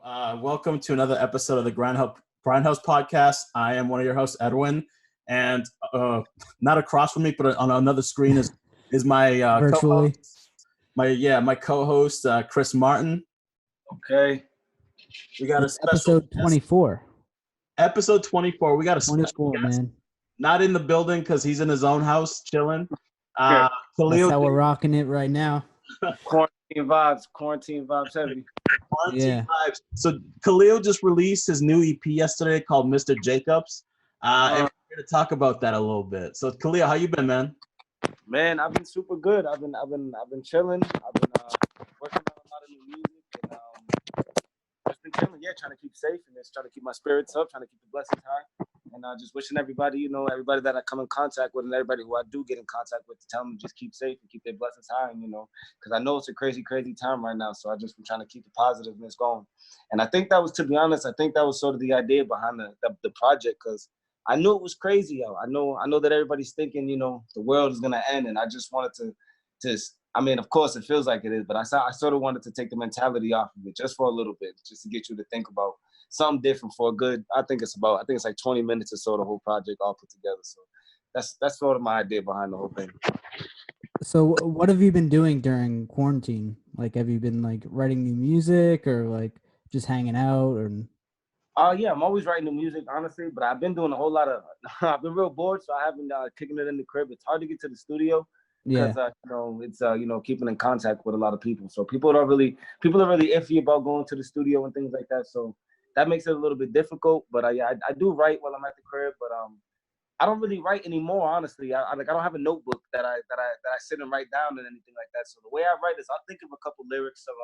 Welcome to another episode of the Grindhouse Podcast. I am one of your hosts, Edwin, and not across from me, but on another screen is my virtually co-host, my co-host Chris Martin. Okay, we got a special episode 24. Episode 24. We got a 24, man. Not in the building because he's in his own house chilling. That's how we're rocking it right now. Quarantine vibes heavy. Quarantine vibes. So Kaleo just released his new EP yesterday called Mr. Jacobs. And we're here to talk about that a little bit. So Kaleo, how you been, man? Man, I've been super good. I've been chilling. I've been working on a lot of new music and just been chilling. Yeah, trying to keep safe and just trying to keep my spirits up, trying to keep the blessings high. And just wishing everybody, everybody that I come in contact with and everybody who I do get in contact with to tell them just keep safe and keep their blessings high. And, because I know it's a crazy, crazy time right now. So I just been trying to keep the positiveness going. And I think that was, to be honest, sort of the idea behind the project, because I knew it was crazy. I know that everybody's thinking, the world is going to end. And I just wanted to, of course it feels like it is, but I sort of wanted to take the mentality off of it just for a little bit, just to get you to think about something different for a good, I think it's like 20 minutes or so, the whole project all put together. So that's sort of my idea behind the whole thing. So what have you been doing during quarantine? Like, have you been like writing new music or like just hanging out or? Yeah, I'm always writing new music, honestly, but I've been doing a whole lot of, I've been real bored, so I haven't kicking it in the crib. It's hard to get to the studio because, it's, keeping in contact with a lot of people. So people are really iffy about going to the studio and things like that. So that makes it a little bit difficult, but I do write while I'm at the crib, but I don't really write anymore, honestly. I don't have a notebook that I sit and write down and anything like that. So the way I write is I'll think of a couple lyrics on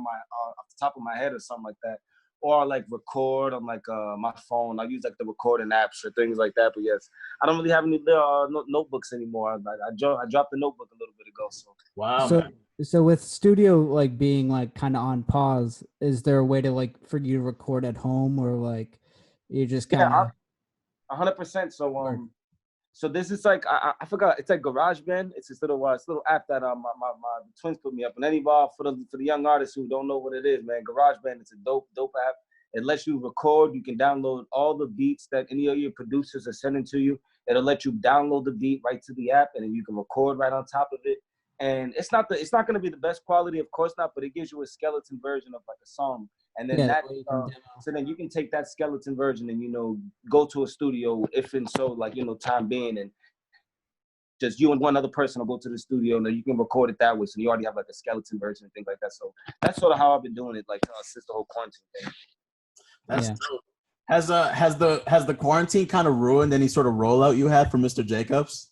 my off the top of my head or something like that, or I like record on like my phone. I use like the recording apps or things like that. But yes, I don't really have any notebooks anymore. I dropped the notebook a little bit ago. So wow. So with studio like being like kind of on pause, is there a way to like for you to record at home or like you just kind of 100%. So this is like I forgot. It's like GarageBand. It's this little app that my twins put me up. And any for the young artists who don't know what it is, man, GarageBand. It's a dope app. It lets you record. You can download all the beats that any of your producers are sending to you. It'll let you download the beat right to the app, and then you can record right on top of it. And it's not going to be the best quality, of course not, but it gives you a skeleton version of like a song. And then so then you can take that skeleton version and, go to a studio if and so like, time being, and just you and one other person will go to the studio and then you can record it that way. So you already have like a skeleton version and things like that. So that's sort of how I've been doing it, like since the whole quarantine thing. That's dope. Has the quarantine kind of ruined any sort of rollout you had for Mr. Jacobs?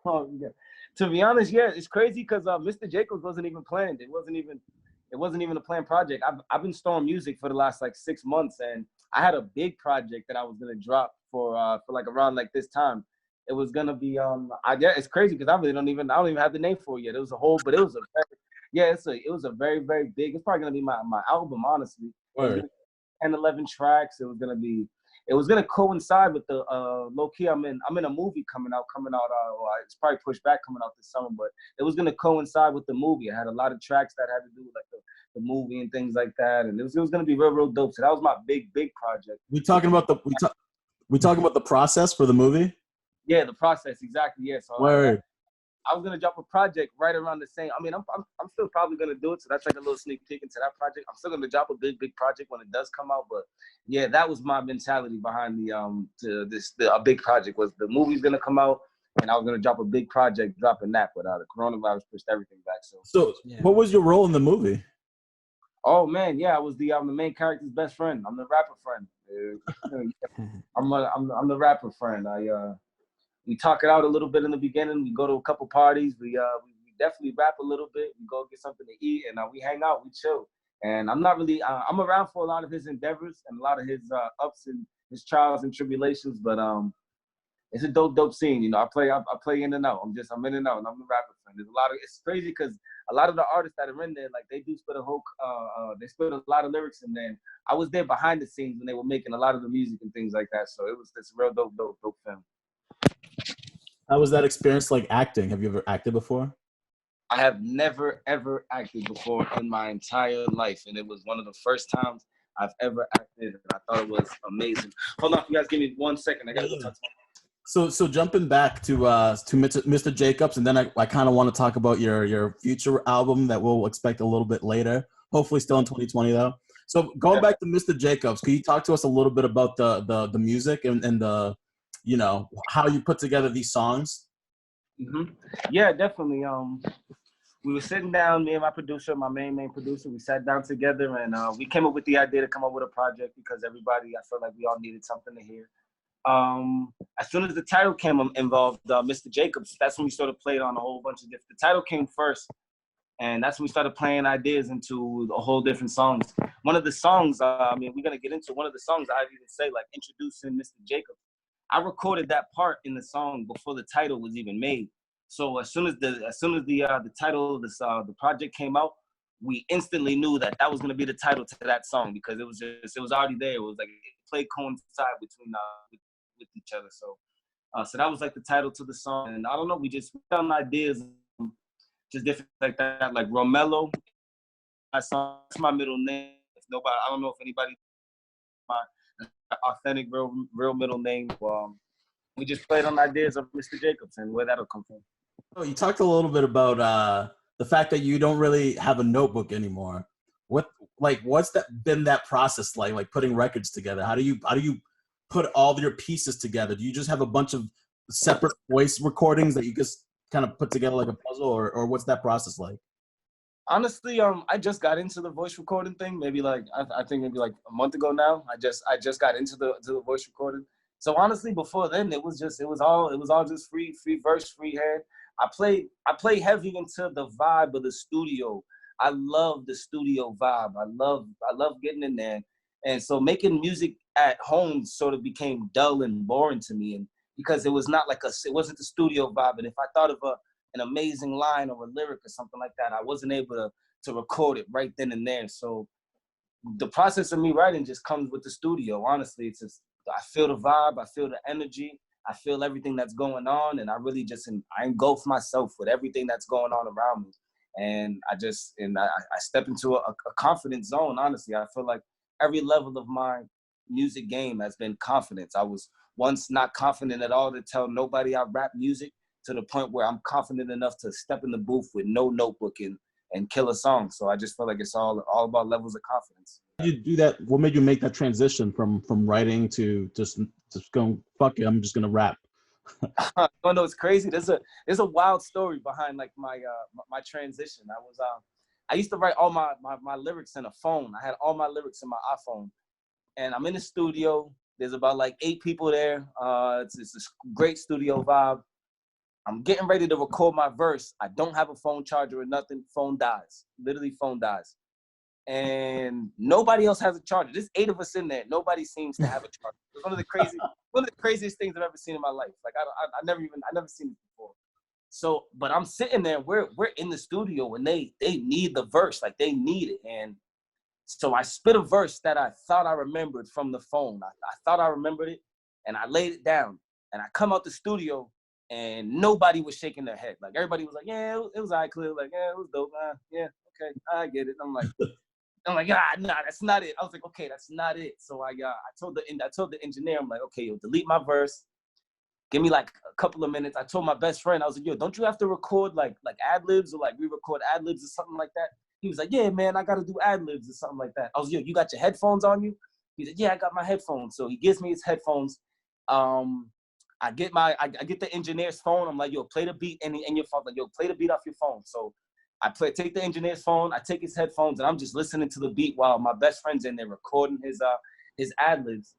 Oh yeah. To be honest, yeah, it's crazy because Mr. Jacobs wasn't even planned. It wasn't even a planned project. I've been storing music for the last like 6 months, and I had a big project that I was gonna drop for like around like this time. It was gonna be it's crazy because I don't even have the name for it yet. It was a very, very big. It's probably gonna be my album, honestly. 10, 11 tracks. It was gonna coincide with the low key. I'm in a movie coming out. It's probably pushed back coming out this summer, but it was gonna coincide with the movie. I had a lot of tracks that had to do with like the movie and things like that, and it was gonna be real, real dope. So that was my big project. We talking about the process for the movie? Yeah, the process, exactly. Yeah. So I was gonna drop a project right around the same. I'm still probably gonna do it. So that's like a little sneak peek into that project. I'm still gonna drop a big project when it does come out. But yeah, that was my mentality behind a big project was the movie's gonna come out, and I was gonna drop a big project, dropping that. But the coronavirus pushed everything back. So what was your role in the movie? Oh man, yeah, I was the main character's best friend. I'm the rapper friend. I'm the rapper friend. We talk it out a little bit in the beginning. We go to a couple parties. We definitely rap a little bit. We go get something to eat, and we hang out. We chill. And I'm not really. I'm around for a lot of his endeavors and a lot of his ups and his trials and tribulations. But it's a dope scene. I play in and out. I'm in and out, and I'm the rapper friend. There's a lot of. It's crazy because a lot of the artists that are in there, like they do spit a whole. They spit a lot of lyrics in there. I was there behind the scenes when they were making a lot of the music and things like that. So it was this real dope film. How was that experience like acting? Have you ever acted before? I have never, ever acted before in my entire life. And it was one of the first times I've ever acted, and I thought it was amazing. Hold on, you guys give me 1 second. I gotta go talk to my. So jumping back to Mr. Jacobs, and then I kind of want to talk about your future album that we'll expect a little bit later, hopefully still in 2020 though. So going back to Mr. Jacobs, can you talk to us a little bit about the music and the, you know, how you put together these songs? Mm-hmm. Yeah, definitely. We were sitting down, me and my producer, my main producer, we sat down together and we came up with the idea to come up with a project because everybody, I felt like we all needed something to hear. As soon as the title came involved, Mr. Jacobs, that's when we started playing on a whole bunch of different, the title came first, and that's when we started playing ideas into a whole different songs. One of the songs, we're gonna get into one of the songs I'd even say, like introducing Mr. Jacobs. I recorded that part in the song before the title was even made. So as soon as the title of this the project came out, we instantly knew that was gonna be the title to that song because it was already there. It was like it played coincide between with each other. So that was like the title to the song. And I don't know, we just found ideas, just different like that. Like Romello, that's my middle name. I don't know if anybody my authentic real middle name. We just played on ideas of Mr. Jacobs and where that'll come from. Oh, you talked a little bit about the fact that you don't really have a notebook anymore. What's been that process like putting records together? How do you put all of your pieces together? Do you just have a bunch of separate voice recordings that you just kind of put together like a puzzle, or what's that process like? Honestly, I just got into the voice recording thing. Maybe I think maybe like a month ago now. I just got into the voice recording. So honestly, before then, it was all just free verse, free hand. I play heavy into the vibe of the studio. I love the studio vibe. I love getting in there. And so making music at home sort of became dull and boring to me. And because it was not it wasn't the studio vibe. And if I thought of an amazing line or a lyric or something like that, I wasn't able to record it right then and there. So the process of me writing just comes with the studio. Honestly, it's just, I feel the vibe, I feel the energy, I feel everything that's going on, and I really I engulf myself with everything that's going on around me. And I step into a confident zone. Honestly, I feel like every level of my music game has been confidence. I was once not confident at all to tell nobody I rap music, to the point where I'm confident enough to step in the booth with no notebook and kill a song. So I just feel like it's all about levels of confidence. You do that? What made you make that transition from writing to just going, fuck it, I'm just gonna rap? Oh no, it's crazy. There's a wild story behind like my transition. I used to write all my lyrics in a phone. I had all my lyrics in my iPhone, and I'm in the studio. There's about like 8 people there. It's this great studio vibe. I'm getting ready to record my verse. I don't have a phone charger or nothing. Phone dies. Literally, phone dies. And nobody else has a charger. There's 8 of us in there. Nobody seems to have a charger. It's one of the craziest things I've ever seen in my life. Like I never seen it before. So, but I'm sitting there. We're in the studio and they need the verse. Like they need it. And so I spit a verse that I thought I remembered from the phone. I thought I remembered it, and I laid it down. And I come out the studio, and nobody was shaking their head. Like everybody was like, "Yeah, it was all clear. Like, yeah, it was dope. Yeah, okay, I get it." I'm like, nah, that's not it. I was like, okay, that's not it. So I told the engineer, I'm like, okay, yo, delete my verse. Give me like a couple of minutes. I told my best friend, I was like, yo, don't you have to record like ad-libs or like re-record ad-libs or something like that? He was like, yeah, man, I got to do ad-libs or something like that. I was like, yo, you got your headphones on you? He said, yeah, I got my headphones. So he gives me his headphones. I get the engineer's phone. I'm like, yo, play the beat in your phone. Like, yo, play the beat off your phone. So I take the engineer's phone. I take his headphones, and I'm just listening to the beat while my best friend's in there recording his ad-libs.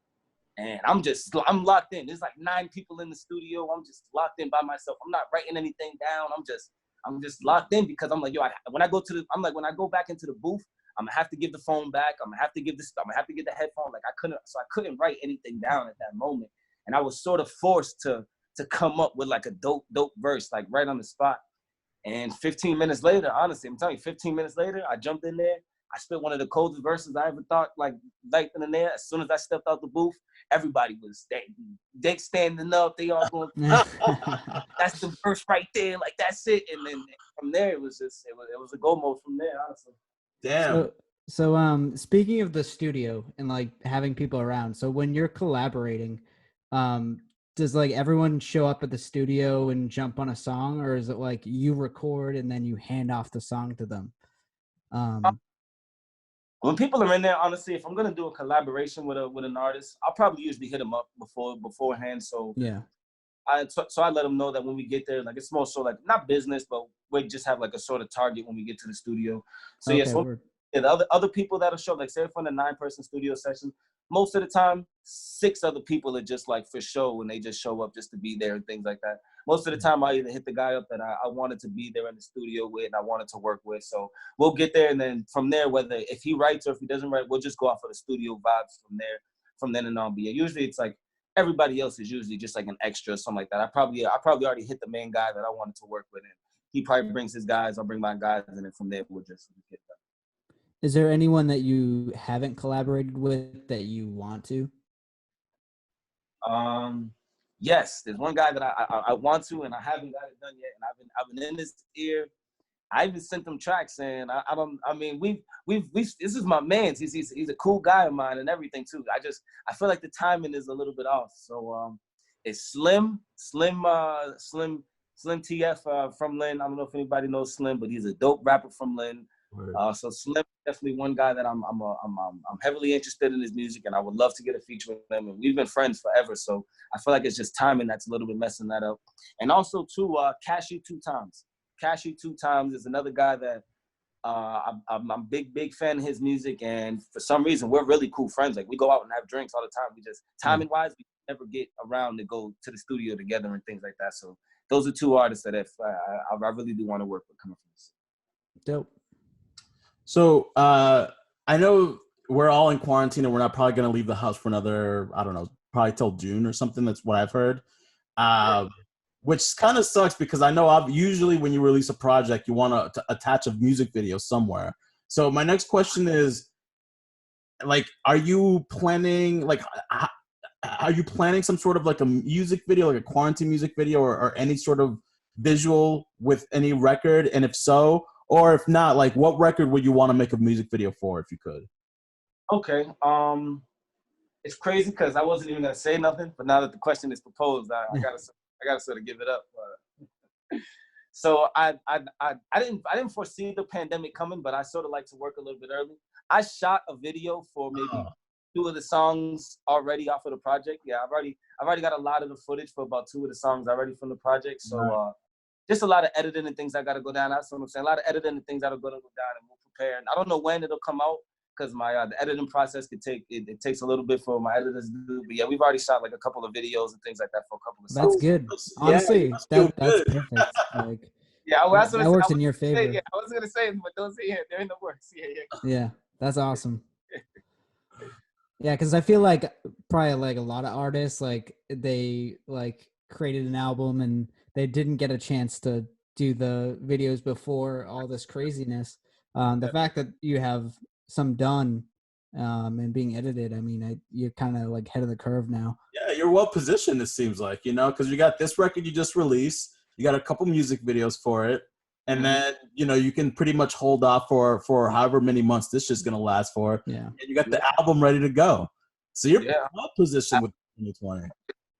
And I'm locked in. There's like 9 people in the studio. I'm just locked in by myself. I'm not writing anything down. I'm just locked in because I'm like, yo, when I go back into the booth, I'm gonna have to give the phone back. I'm gonna have to give the headphone. Like I couldn't write anything down at that moment. And I was sort of forced to come up with like a dope verse, like right on the spot. And 15 minutes later, honestly, I'm telling you, 15 minutes later, I jumped in there. I spit one of the coldest verses I ever thought, like in there. As soon as I stepped out the booth, everybody was they standing up. They all going, that's the verse right there. Like, that's it. And then from there, it was a go mode from there, honestly. Damn. So speaking of the studio and like having people around, so when you're collaborating, um does like everyone show up at the studio and jump on a song, or is it like you record and then you hand off the song to them? Um When people are in there, honestly, if I'm gonna do a collaboration with an artist, I'll probably usually hit them up beforehand. So yeah. I let them know that when we get there, like it's more so like not business, but we just have like a sort of target when we get to the studio. So Okay, so word. yeah, the other people that'll show, like say if we're in a 9-person studio session, most of the time 6 other people are just like for show and they just show up just to be there and things like that. Most of the time I either hit the guy up that I wanted to be there in the studio with and I wanted to work with. So we'll get there, and then from there, whether if he writes or if he doesn't write, we'll just go off of the studio vibes from then and on. But yeah, usually it's like everybody else is usually just like an extra or something like that. I probably already hit the main guy that I wanted to work with, and he probably brings his guys, I'll bring my guys, and then from there we'll just get done. Is there anyone that you haven't collaborated with that you want to? Yes, there's one guy that I want to, and I haven't got it done yet, and I've been in his ear. I even sent them tracks, and I mean, we've this is my man. He's a cool guy of mine and everything too. I feel like the timing is a little bit off. So it's Slim TF from Lynn. I don't know if anybody knows Slim, but he's a dope rapper from Lynn. So Slim definitely one guy that I'm heavily interested in his music, and I would love to get a feature with him. And we've been friends forever, so I feel like it's just timing that's a little bit messing that up. And also too, Cashew 2 Times. Cashew 2 Times is another guy that I'm a big fan of his music, and for some reason we're really cool friends. Like we go out and have drinks all the time. We just timing wise, we never get around to go to the studio together and things like that. So those are 2 artists that if I really do want to work with coming from this. Dope. So I know we're all in quarantine and we're not probably going to leave the house for another, I don't know, probably till June or something. That's what I've heard. Which kind of sucks because I know usually when you release a project, you want to attach a music video somewhere. So my next question is, like, are you planning some sort of like a music video, like a quarantine music video, or any sort of visual with any record? And if so, or if not, like, what record would you want to make a music video for if you could? Okay. It's crazy because I wasn't even gonna say nothing, but now that the question is proposed, I gotta sort of give it up. So I didn't foresee the pandemic coming, but I sort of like to work a little bit early. I shot a video for maybe 2 of the songs already off of the project. Yeah, I've already got a lot of the footage for about 2 of the songs already from the project. So just a lot of editing and things I gotta go down. That's what I'm saying. A lot of editing and things that are gonna go down, and we'll prepare. And I don't know when it'll come out, because my the editing process could take it takes a little bit for my editors to do. But yeah, we've already shot like a couple of videos and things like that for a couple of songs. That's good. Honestly, that's perfect. Like, yeah, well, that's what that works in your favor. yeah, I was gonna say, but those they're in the works. Yeah, that's awesome. Yeah, because I feel like probably like a lot of artists, like they like created an album and they didn't get a chance to do the videos before all this craziness. The fact that you have some done and being edited, I mean, you're kind of like head of the curve now. Yeah, you're well positioned, it seems like, because you got this record you just released, you got a couple music videos for it, and then you can pretty much hold off for however many months this is gonna last for. Yeah, and you got the album ready to go, so you're well positioned with 2020.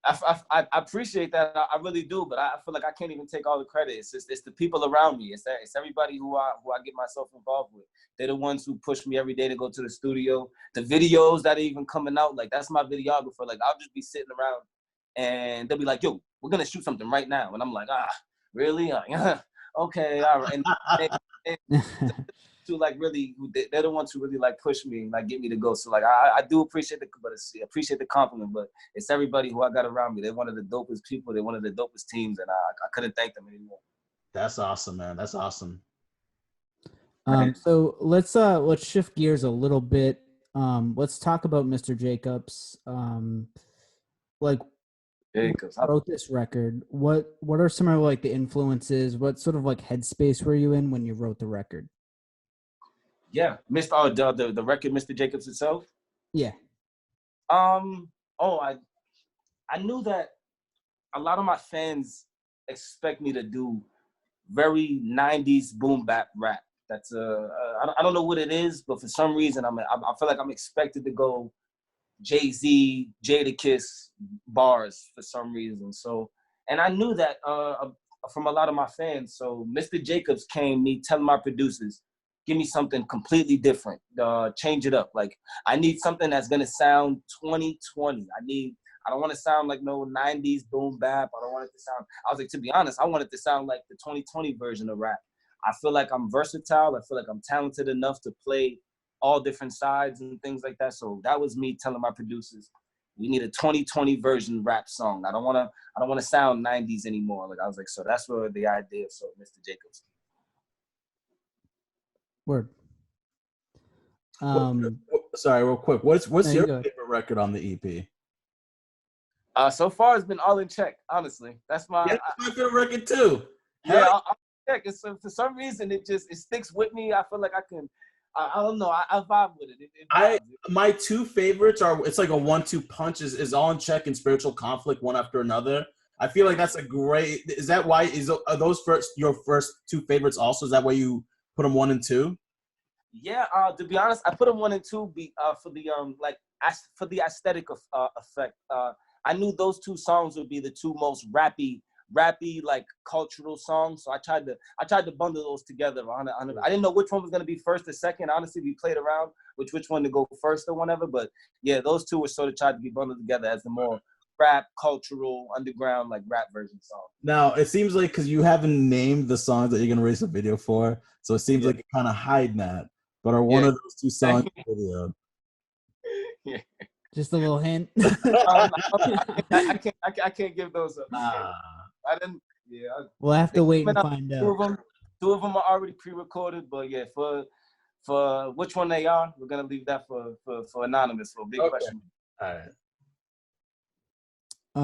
I appreciate that. I really do, but I feel like I can't even take all the credit. It's the people around me. It's everybody who I get myself involved with. They're the ones who push me every day to go to the studio. The videos that are even coming out, like that's my videographer. Like I'll just be sitting around and they'll be like, "Yo, we're gonna shoot something right now," and I'm like, really? Okay, all right. And to like really, they're the ones who really like push me and like get me to go. So like I do appreciate the compliment, but it's everybody who I got around me. They're one of the dopest people. They're one of the dopest teams, and I couldn't thank them anymore. That's awesome, man. That's awesome. So let's shift gears a little bit. Let's talk about Mr. Jacobs. Like, Jacobs, who wrote this record? What are some of like the influences? What sort of like headspace were you in when you wrote the record? Yeah, the record, Mr. Jacobs itself. Yeah. I knew that a lot of my fans expect me to do very 90s boom bap rap. That's I don't know what it is, but for some reason I feel like I'm expected to go Jay-Z, Jadakiss bars for some reason. So, and I knew that from a lot of my fans. So Mr. Jacobs came me telling my producers, give me something completely different, change it up. Like, I need something that's gonna sound 2020. I don't want to sound like no 90s boom bap. I don't want it to sound, I was like, to be honest, I want it to sound like the 2020 version of rap. I feel like I'm versatile. I feel like I'm talented enough to play all different sides and things like that. So that was me telling my producers, we need a 2020 version rap song. I don't want to sound 90s anymore. Like, I was like, so that's where the idea of Mr. Jacobs. Word. Sorry, real quick. What's your go. favorite record on the EP? So far, it's been All in Check. Honestly, that's my favorite record too. Yeah, All in Check. It's, for some reason, it sticks with me. I feel like I can. I don't know. I vibe with it. My two favorites are, it's like a 1-2 punch. Is All in Check and Spiritual Conflict, one after another. I feel like that's a great. Is that why? Are those your first two favorites? Also, is that why you put them 1 and 2? Yeah. To be honest, I put them 1 and 2 for the aesthetic effect. I knew those two songs would be the two most rappy like cultural songs. So I tried to bundle those together. I didn't know which one was gonna be first or second. Honestly, we played around which one to go first or whatever. But yeah, those two were sort of tried to be bundled together as the more rap, cultural, underground, like rap version song. Now it seems like, because you haven't named the songs that you're gonna release a video for, so it seems like you're kind of hiding that. But are one of those two songs in the video? Yeah. Just a little hint. I can't give those up. I didn't. Yeah. We'll have to wait and find out. Two of them are already pre-recorded, but yeah, for which one they are, we're gonna leave that for anonymous, for a big question. All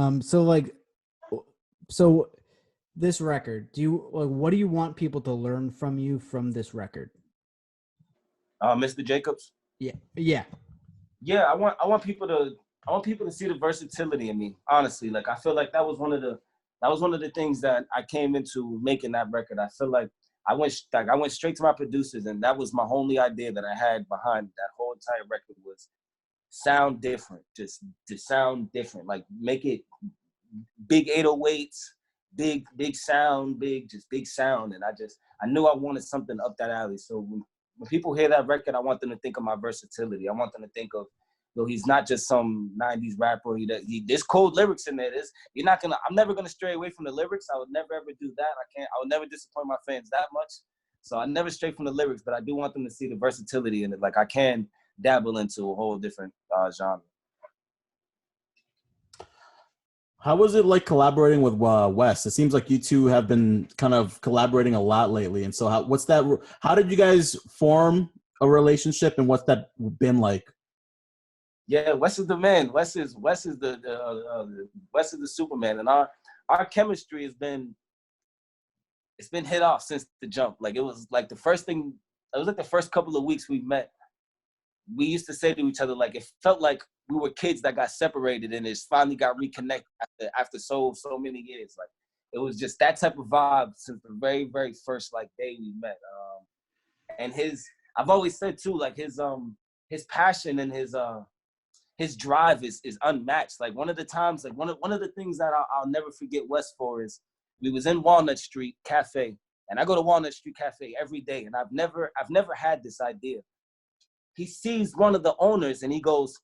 right. So this record, what do you want people to learn from you from this record? Mr. Jacobs. Yeah. I want people to see the versatility in me. Honestly, like, I feel like that was one of the things that I came into making that record. I feel like I went straight to my producers, and that was my only idea that I had behind that whole entire record was sound different, just to sound different, like make it big 808s, big sound, big sound. And I knew I wanted something up that alley. So when people hear that record, I want them to think of my versatility. I want them to think of, he's not just some 90s rapper. There's cold lyrics in there. I'm never gonna stray away from the lyrics. I would never ever do that. I would never disappoint my fans that much. So I never stray from the lyrics, but I do want them to see the versatility in it. Like, I can dabble into a whole different genre. How was it like collaborating with Wes? It seems like you two have been kind of collaborating a lot lately. And so how did you guys form a relationship, and what's that been like? Yeah, Wes is the man. Wes is the Superman, and our chemistry has been hit off since the jump. Like, it was like the first couple of weeks we met. We used to say to each other, like, it felt like we were kids that got separated and it finally got reconnected after so many years. Like, it was just that type of vibe since the very, very first like day we met. And I've always said too, like, his passion and his drive is unmatched. Like, one of the times, like one of the things that I'll never forget Wes for is, we was in Walnut Street Cafe, and I go to Walnut Street Cafe every day, and I've never had this idea. He sees one of the owners and he goes,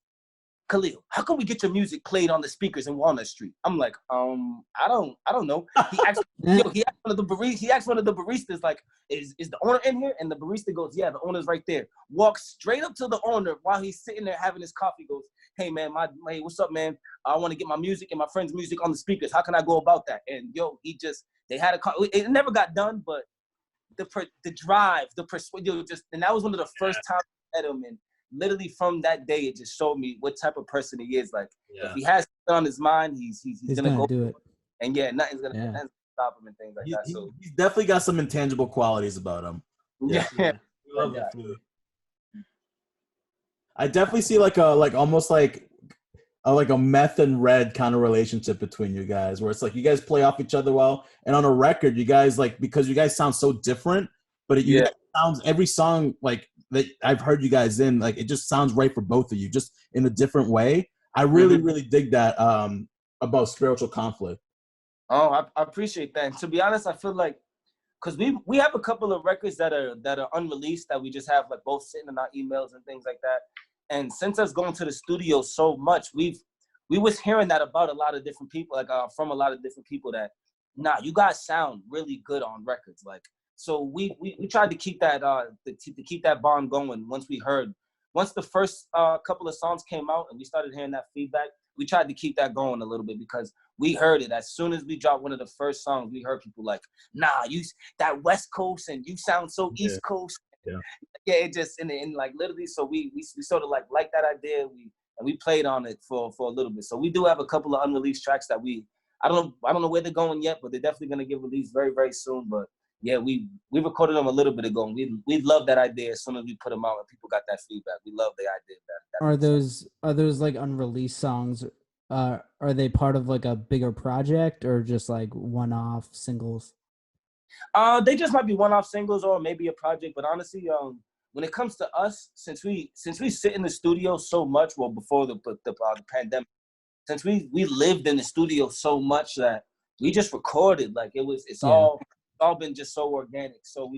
Kaleo, how can we get your music played on the speakers in Walnut Street? I'm like, I don't know. He asked one of the baristas, like, is the owner in here? And the barista goes, yeah, the owner's right there. Walks straight up to the owner while he's sitting there having his coffee, goes, hey man, hey, what's up, man? I want to get my music and my friend's music on the speakers. How can I go about that? And they had it never got done, but the drive, the persuasion, and that was one of the first times I met him. And literally from that day, it just showed me what type of person he is. Like, if he has something on his mind, he's gonna go do it. And nothing's gonna stop him and things like that. So he's definitely got some intangible qualities about him. Yeah. Love that. I definitely see almost like a meth and red kind of relationship between you guys, where it's like you guys play off each other well, and on a record, you guys, like, because you guys sound so different, but you sounds every song like that I've heard you guys in, like it just sounds right for both of you, just in a different way. I really, really dig that about spiritual conflict. Oh, I appreciate that. And to be honest, I feel like because we have a couple of records that are unreleased that we just have like both sitting in our emails and things like that. And since us going to the studio so much, we was hearing that about a lot of different people, like from a lot of different people that, nah, you guys sound really good on records. Like, so we tried to keep that to keep that bond going. Once the first couple of songs came out and we started hearing that feedback, we tried to keep that going a little bit because we heard it as soon as we dropped one of the first songs. We heard people like, nah, you that West Coast and you sound so East Coast. Yeah, it just and like literally. So we sort of like that idea. We played on it for a little bit. So we do have a couple of unreleased tracks that I don't know where they're going yet, but they're definitely gonna get released very, very soon. But yeah, we recorded them a little bit ago, and we love that idea as soon as we put them out and people got that feedback. We love the idea that Are those like unreleased songs? Are they part of like a bigger project or just like one-off singles? They just might be one-off singles or maybe a project. But honestly, when it comes to us, since we sit in the studio so much, well, before the pandemic, since we lived in the studio so much that we just recorded, like it's all been just so organic. So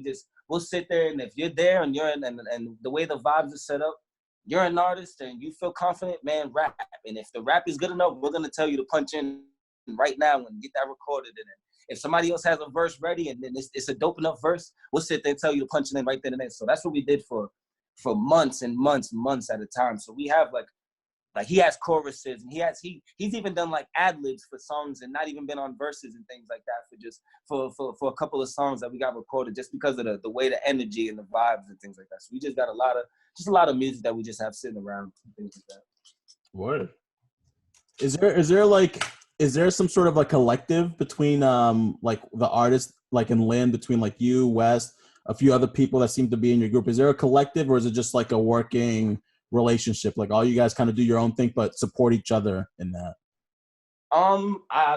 we'll sit there, and if you're there and you're in, and the way the vibes are set up, you're an artist and you feel confident, man, rap. And if the rap is good enough, we're gonna tell you to punch in right now and get that recorded in it. If somebody else has a verse ready and then it's a dope enough verse, we'll sit there and tell you to punch it in right then and there. So that's what we did for months and months at a time. So we have like he has choruses and he's even done like ad-libs for songs and not even been on verses and things like that for a couple of songs that we got recorded just because of the way the energy and the vibes and things like that. So we just got a lot of music that we just have sitting around and things like that. Word. Is there some sort of a collective between like the artists, like in Lynn, between like you, West, a few other people that seem to be in your group? Is there a collective or is it just like a working relationship? Like all you guys kind of do your own thing but support each other in that?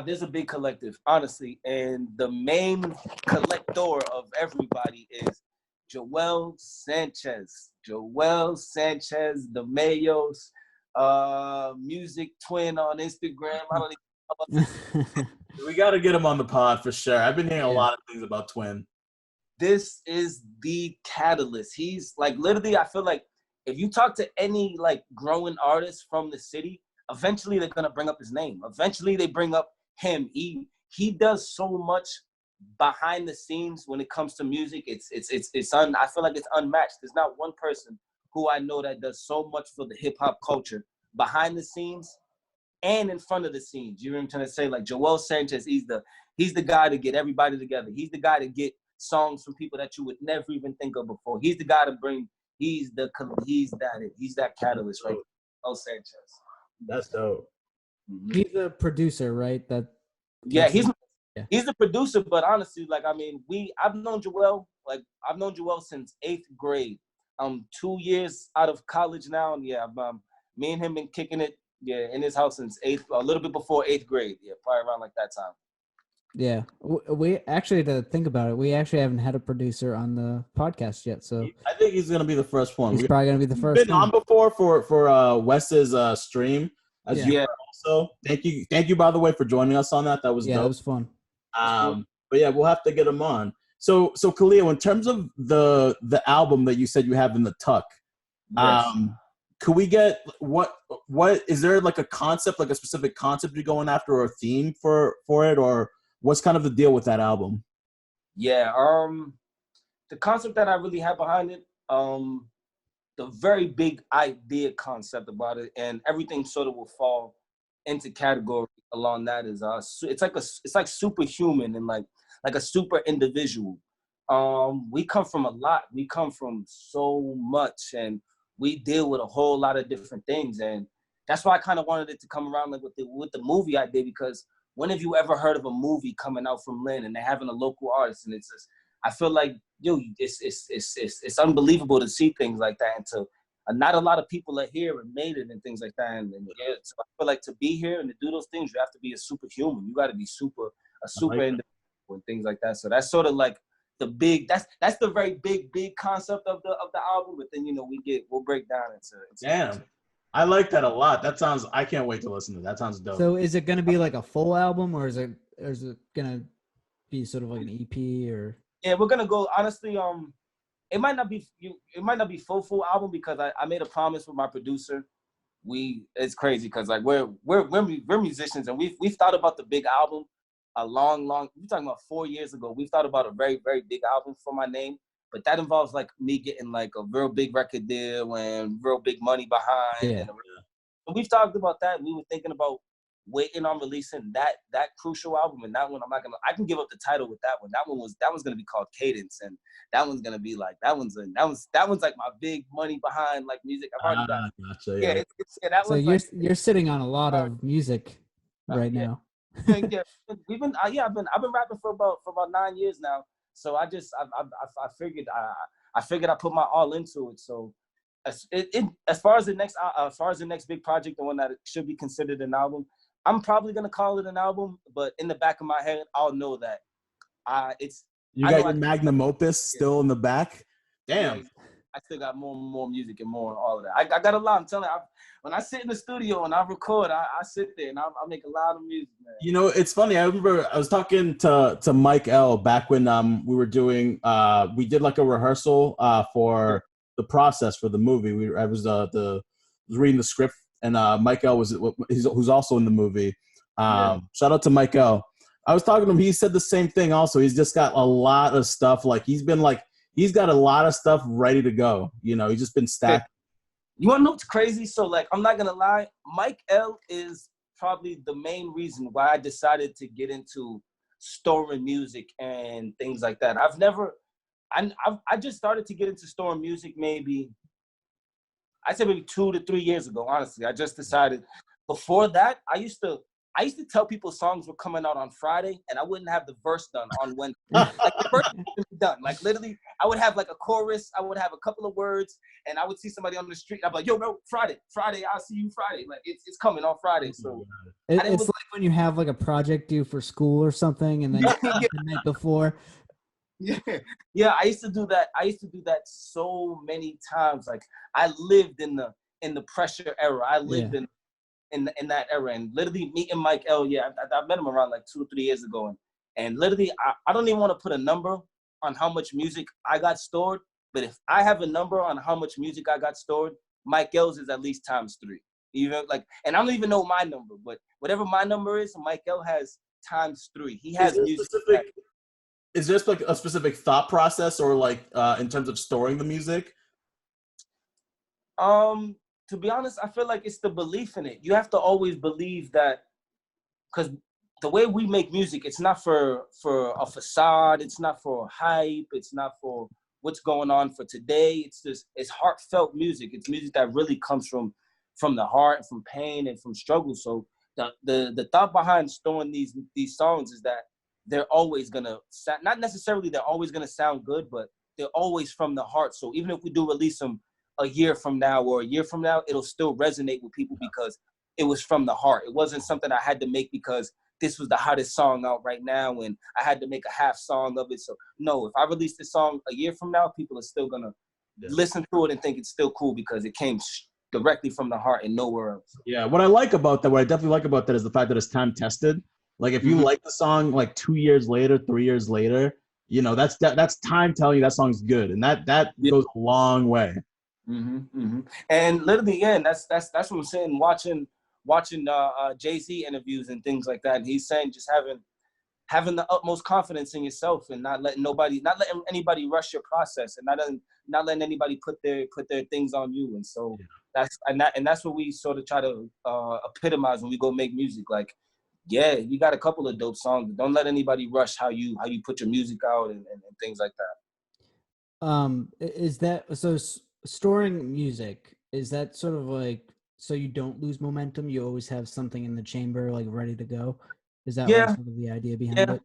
There's a big collective, honestly, and the main collector of everybody is Joel Sanchez, the Mayos, music twin on Instagram. I don't even We got to get him on the pod for sure. I've been hearing a lot of things about Twin. This is the catalyst. He's like literally, I feel like if you talk to any like growing artist from the city, eventually they're gonna bring up his name. Eventually they bring up him. He does so much behind the scenes when it comes to music. I feel like it's unmatched. There's not one person who I know that does so much for the hip hop culture behind the scenes and in front of the scenes. You know what I'm trying to say? Like Joel Sanchez, he's the guy to get everybody together. He's the guy to get songs from people that you would never even think of before. He's the guy to bring. He's that catalyst, right? Joel Sanchez. That's dope. He's a producer, right? He's the producer. But honestly, like I mean, I've known Joel since 8th grade. 2 years out of college now, and me and him been kicking it. Yeah, in his house since a little bit before 8th grade. Yeah, probably around like that time. Yeah, we actually, to think about it, we actually haven't had a producer on the podcast yet. So I think he's gonna be the first one. He's probably gonna be the first. Been on before for Wes's stream. Also, thank you by the way for joining us on that. That was dope. That was fun. But yeah, we'll have to get him on. So Kaleo, in terms of the album that you said you have in the tuck, could we get what is there like a concept, like a specific concept you're going after or a theme for it, or what's kind of the deal with that album? Yeah, the concept that I really have behind it, the very big idea concept about it, and everything sort of will fall into category along that is it's like superhuman and like a super individual. We come from a lot. We come from so much, and we deal with a whole lot of different things, and that's why I kind of wanted it to come around like with the movie idea, because when have you ever heard of a movie coming out from Lynn and they're having a local artist, and it's just, I feel like it's unbelievable to see things like that, and not a lot of people are here and made it and things like that, and so I feel like to be here and to do those things, you have to be a superhuman. You got to be a super individual and things like that. So that's sort of like the big, that's the very big concept of the album. But then, you know, we'll break down into Damn. I like that a lot. I can't wait to listen to that. That sounds dope. So is it going to be like a full album, or is it going to be sort of like an EP or? Yeah, we're going to go, honestly, it might not be full album, because I made a promise with my producer. It's crazy because like we're musicians, and we've thought about the big album a long, we're talking about 4 years ago. We've thought about a very, very big album for my name, but that involves like me getting like a real big record deal and real big money behind. Yeah. So we've talked about that. We were thinking about waiting on releasing that crucial album, and that one I can give up the title with that one. That one's gonna be called Cadence, and that one's gonna be like that one's like my big money behind like music. I've already got. Gotcha, yeah, that so you're sitting on a lot of music right now. yeah, we've been I've been rapping for about 9 years now. So I figured I put my all into it. So as far as the next big project, the one that should be considered an album, I'm probably gonna call it an album. But in the back of my head, I'll know that You got your magnum opus still in the back. Damn. Yeah, I still got more music and more all of that. I got a lot. I'm telling you, when I sit in the studio and I record, I sit there and I make a lot of music, man. You know, it's funny. I remember I was talking to Mike L back when we were doing we did like a rehearsal for the process for the movie. I was reading the script, and Mike L who's also in the movie. Shout out to Mike L. I was talking to him. He said the same thing. Also, he's just got a lot of stuff. Like he's got a lot of stuff ready to go. You know, he's just been stacked. You want to know what's crazy? So, like, I'm not going to lie. Mike L is probably the main reason why I decided to get into storing music and things like that. I just started to get into storing music I'd say maybe 2 to 3 years ago, honestly. I just decided. Before that, I used to tell people songs were coming out on Friday, and I wouldn't have the verse done on Wednesday. Like the verse wouldn't be done. Like literally, I would have like a chorus. I would have a couple of words, and I would see somebody on the street. I'd be like, "Yo, bro, Friday, I'll see you Friday." Like it's coming on Friday. So it's like when you have like a project due for school or something, and then the night before. Yeah. I used to do that. So many times. Like I lived in the pressure era. I lived in that era, and literally meeting Mike L. Yeah, I met him around like 2 or 3 years ago, and literally I don't even want to put a number on how much music I got stored, but if I have a number on how much music I got stored, Mike L's is at least times 3. Even like, and I don't even know my number, but whatever my number is, Mike L has times 3. He has music. Is there like a specific thought process, or like in terms of storing the music? To be honest, I feel like it's the belief in it. You have to always believe that, because the way we make music, it's not for a facade. It's not for hype. It's not for what's going on for today. It's heartfelt music. It's music that really comes from the heart, from pain, and from struggle. So the thought behind storing these songs is that they're always gonna sound, not necessarily they're always gonna sound good, but they're always from the heart. So even if we do release them a year from now or a year from now, it'll still resonate with people because it was from the heart. It wasn't something I had to make because this was the hottest song out right now and I had to make a half song of it. So no, if I release this song a year from now, people are still gonna listen to it and think it's still cool because it came directly from the heart and nowhere else. Yeah, what I definitely like about that is the fact that it's time tested. Like if you like the song like 2 years later, 3 years later, you know, that's time telling you that song's good, and that goes a long way. And literally, yeah, and that's what I'm saying. Watching Jay-Z interviews and things like that, and he's saying just having the utmost confidence in yourself and not letting anybody rush your process, and not letting anybody put their things on you. And so that's what we sort of try to epitomize when we go make music. Like, yeah, you got a couple of dope songs, but don't let anybody rush how you put your music out and things like that. Is that so? Storing music, is that sort of like so you don't lose momentum? You always have something in the chamber like ready to go. Is that like sort of the idea behind it?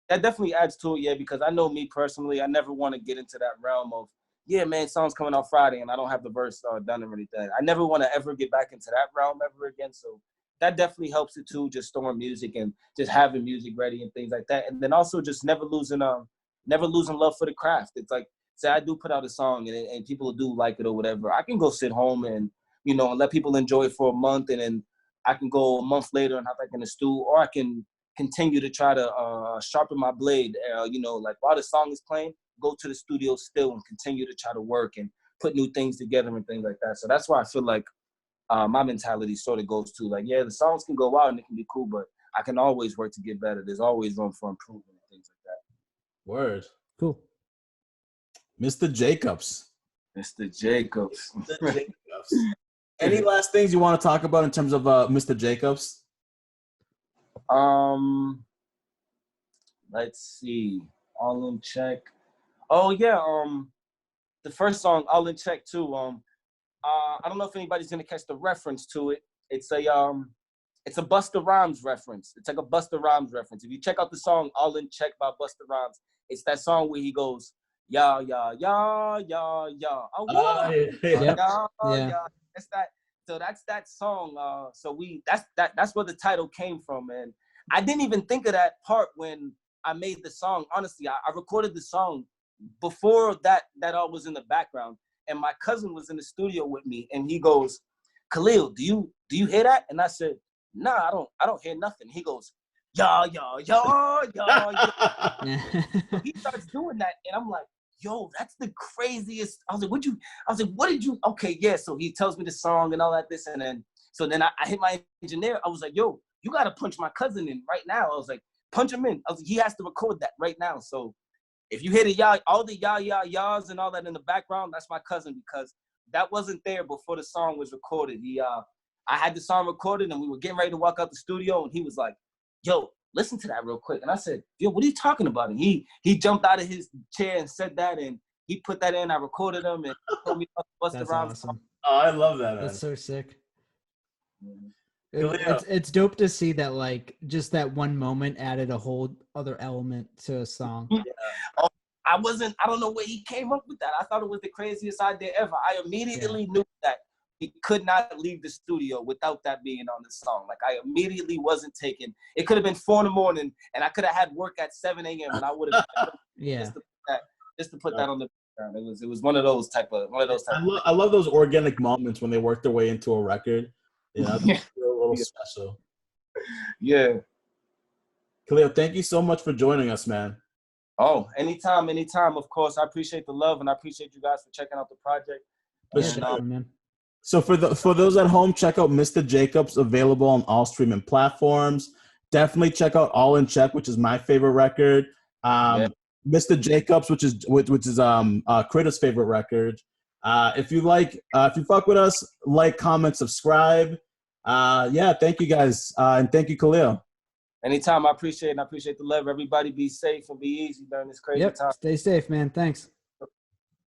That definitely adds to it, yeah, because I know me personally, I never want to get into that realm of, yeah, man, song's coming out Friday and I don't have the verse done and everything. I never want to ever get back into that realm ever again. So that definitely helps it too, just storing music and just having music ready and things like that. And then also just never losing never losing love for the craft. It's like, say I do put out a song and people do like it or whatever. I can go sit home and, you know, and let people enjoy it for a month, and then I can go a month later and hop back in the stew, or I can continue to try to sharpen my blade. You know, like while the song is playing, go to the studio still and continue to try to work and put new things together and things like that. So that's why I feel like my mentality sort of goes to like, yeah, the songs can go out and it can be cool, but I can always work to get better. There's always room for improvement and things like that. Word. Cool. Mr. Jacobs. Mr. Jacobs. Mr. Jacobs. Any last things you want to talk about in terms of Mr. Jacobs? Let's see. All in Check. Oh yeah. The first song, All in Check too. I don't know if anybody's gonna catch the reference to it. It's a Busta Rhymes reference. It's like a Busta Rhymes reference. If you check out the song All in Check by Busta Rhymes, it's that song where he goes, yeah, yeah, yeah, yeah, yeah. Yeah. That's that. So that's that song. So that's where the title came from, and I didn't even think of that part when I made the song. Honestly, I recorded the song before that all was in the background, and my cousin was in the studio with me, and he goes, Kaleo, do you hear that? And I said, nah, I don't hear nothing. He goes, yeah, yeah, yeah, yeah, yeah. So he starts doing that, and I'm like, yo, that's the craziest. I was like, what did you? Okay, yeah. So he tells me the song and all that, this, and then, so then I hit my engineer. I was like, yo, you got to punch my cousin in right now. I was like, punch him in. I was like, he has to record that right now. So if you hear the yah, all the yah, yah, yahs and all that in the background, that's my cousin, because that wasn't there before the song was recorded. I had the song recorded and we were getting ready to walk out the studio, and he was like, yo, listen to that real quick. And I said, yo, what are you talking about? And he jumped out of his chair and said that, and he put that in. I recorded him and told me about Busta Rhymes. Awesome. Oh, I love that, man. That's so sick. Yeah. It's dope to see that, like, just that one moment added a whole other element to a song. Yeah. Oh, I don't know where he came up with that. I thought it was the craziest idea ever. I immediately knew that he could not leave the studio without that being on the song. Like, I immediately wasn't taken. It could have been 4 a.m. and I could have had work at 7 a.m. and I would have just to put that on the background. It was one of those type. I love those organic moments when they work their way into a record. You know, it's a little special. Yeah. Kaleo, thank you so much for joining us, man. Oh, anytime. Of course, I appreciate the love and I appreciate you guys for checking out the project. Man. So for those at home, check out Mr. Jacobs, available on all streaming platforms. Definitely check out All in Check, which is my favorite record. Mr. Jacobs, which is Critter's favorite record. If you fuck with us, like, comment, subscribe. Thank you guys, and thank you, Kaleo. Anytime. I appreciate the love. Everybody be safe and be easy during this crazy time. Stay safe, man. Thanks.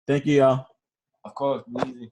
Thank you, y'all. Of course, be easy.